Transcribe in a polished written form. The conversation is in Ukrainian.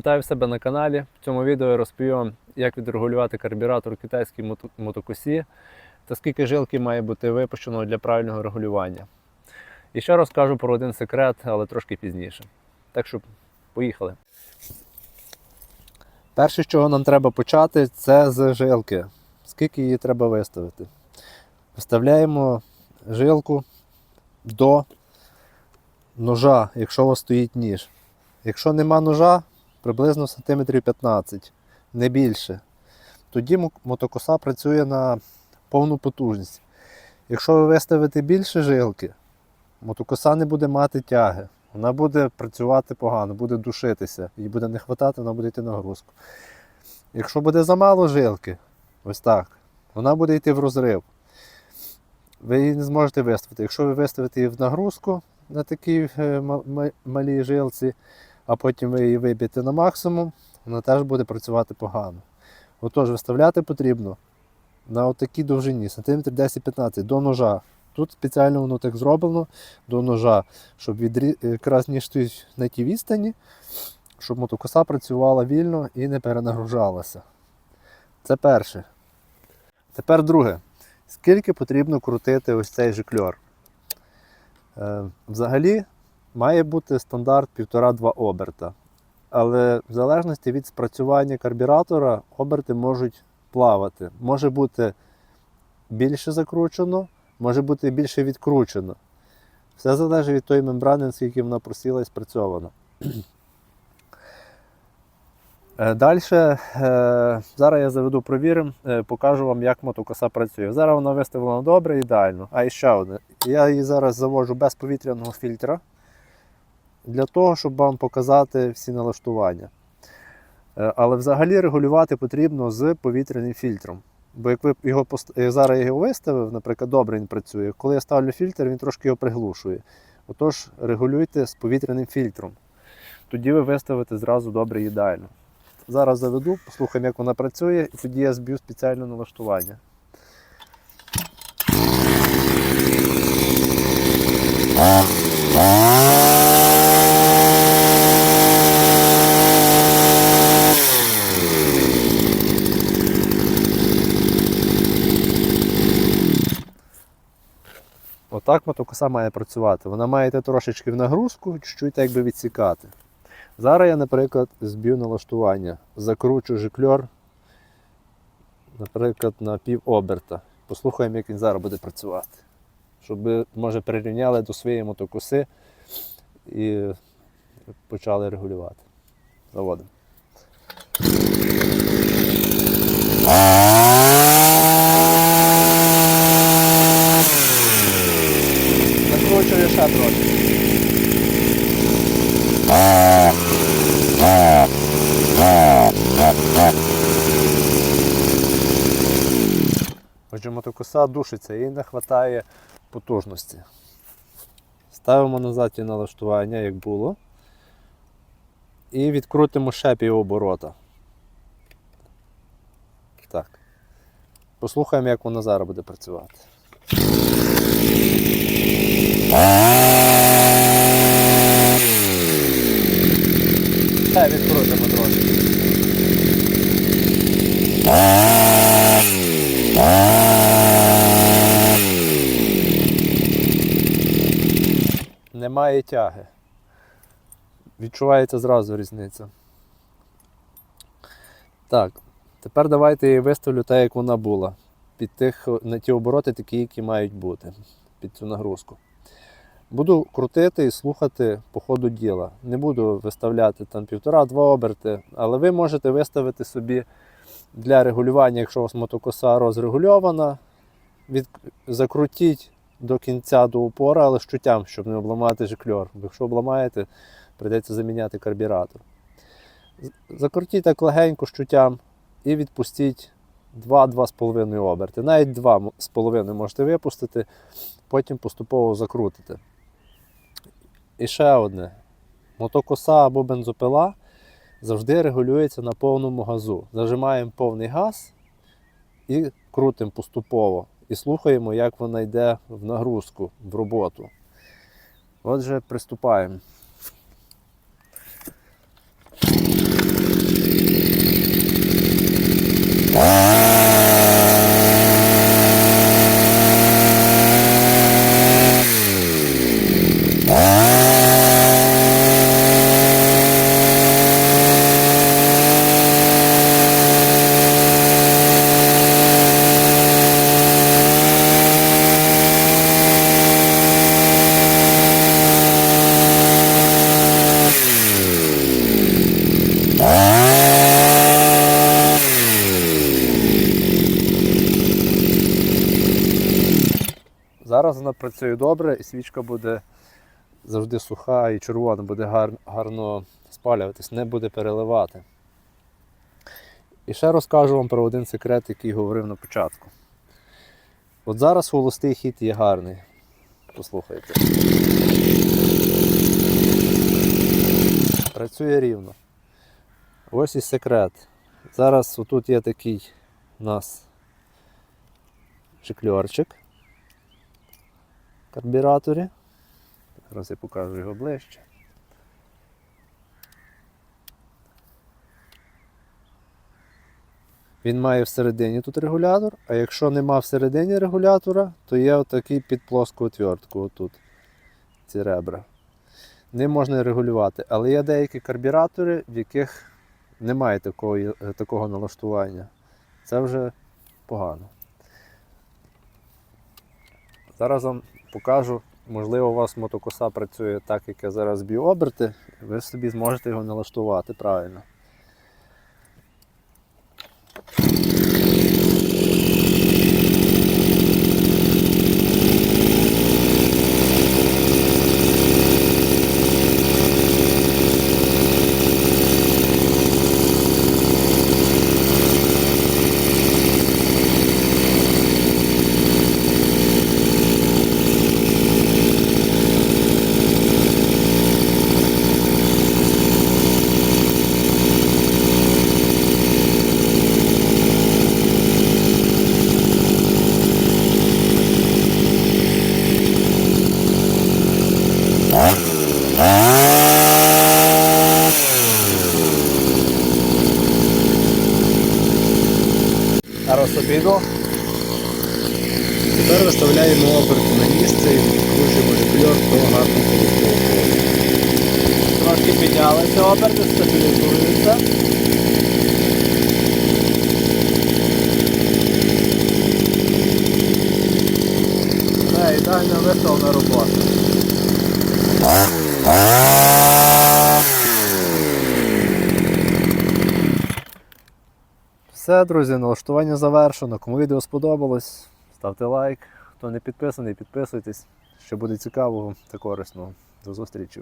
Вітаю в себе на каналі. В цьому відео я розповім вам, як відрегулювати карбюратор у китайській мотокосі та скільки жилки має бути випущено для правильного регулювання. І ще розкажу про один секрет, але трошки пізніше. Так що, поїхали. Перше, з чого нам треба почати, це з жилки. Скільки її треба виставити. Виставляємо жилку до ножа, якщо у вас стоїть ніж. Якщо нема ножа, приблизно сантиметрів 15, не більше. Тоді мотокоса працює на повну потужність. Якщо ви виставите більше жилки, мотокоса не буде мати тяги. Вона буде працювати погано, буде душитися, їй буде не вистачати, вона буде йти на нагрузку. Якщо буде замало жилки, ось так, вона буде йти в розрив. Ви її не зможете виставити. Якщо ви виставите її в нагрузку на такій малій жилці, а потім ви її виб'єте на максимум, вона теж буде працювати погано. Отож, виставляти потрібно на отакій довжині, сантиметр 10-15, до ножа. Тут спеціально воно так зроблено, до ножа, щоб якраз ніж стоїть на тій відстані, щоб мотокоса працювала вільно і не перенагружалася. Це перше. Тепер друге. Скільки потрібно крутити ось цей жикльор? Взагалі має бути стандарт 1,5-2 оберта. Але в залежності від спрацювання карбюратора оберти можуть плавати. Може бути більше закручено, може бути більше відкручено. Все залежить від тої мембрани, наскільки вона просіла і спрацьована. Далі, зараз я заведу, провіримо, покажу вам, як мотокоса працює. Зараз вона виставлена добре, ідеально. А і ще одне. Я її зараз заводжу без повітряного фільтра, для того, щоб вам показати всі налаштування. Але взагалі регулювати потрібно з повітряним фільтром. Бо як ви зараз я його виставив, наприклад, добре він працює, коли я ставлю фільтр, він трошки його приглушує. Отож, регулюйте з повітряним фільтром. Тоді ви виставите зразу добре і ідеально. Зараз заведу, послухаємо, як вона працює, і тоді я зб'ю спеціальне налаштування. Отак мотокоса має працювати. Вона має йти трошечки в нагрузку, чуть-чуть якби відсікати. Зараз я, наприклад, зб'ю налаштування. Закручу жикльор, наприклад, на пів оберта. Послухаємо, як він зараз буде працювати. Щоб ви, може, прирівняли до своєї мотокоси і почали регулювати. Заводимо. Закручую ще трохи. Отже, мотокоса душиться, їй не вистачає потужності. Ставимо назад ті налаштування, як було. І відкрутимо ще півоборота. Так. Послухаємо, як вона зараз буде працювати. Ще відкрутимо трошки. Немає тяги. Відчувається зразу різниця. Так, тепер давайте я її виставлю так, як вона була. На ті обороти такі, які мають бути. Під цю нагрузку. Буду крутити і слухати по ходу діла. Не буду виставляти там 1,5-2 оберти, але ви можете виставити собі для регулювання, якщо у вас мотокоса розрегульована, закрутіть до кінця, до упора, але з чуттям, щоб не обламати жикльор. Бо якщо обламаєте, прийдеться заміняти карбюратор. Закрутіть так легенько з чуттям і відпустіть 2-2,5 оберти. Навіть 2,5 можете випустити, потім поступово закрутите. І ще одне. Мотокоса або бензопила завжди регулюється на повному газу. Зажимаємо повний газ і крутимо поступово. І слухаємо, як вона йде в нагрузку, в роботу. Отже, приступаємо. Зараз вона працює добре і свічка буде завжди суха і червона, буде гарно спалюватись, не буде переливати. І ще розкажу вам про один секрет, який говорив на початку. От зараз холостий хід є гарний. Послухайте. Працює рівно. Ось і секрет. Зараз отут є такий у нас шикльорчик в карбюраторі. Зараз я покажу його ближче. Він має всередині тут регулятор, а якщо нема всередині регулятора, то є отакий під плоску отвертку, отут, ці ребра. Ним можна регулювати, але є деякі карбюратори, в яких немає такого налаштування. Це вже погано. Зараз вам покажу, можливо у вас мотокоса працює так, як я зараз б'ю оберти, ви собі зможете його налаштувати правильно. Зараз обійду. Тепер виставляємо оберти на місце і відкручуємо шпильок до гарного холостого ходу. Трошки піднялися оберти, стабілізуються. Це ідеально виставлена робота. Все, друзі, налаштування завершено. Кому відео сподобалось, ставте лайк. Хто не підписаний, підписуйтесь. Ще буде цікавого та корисного. До зустрічі.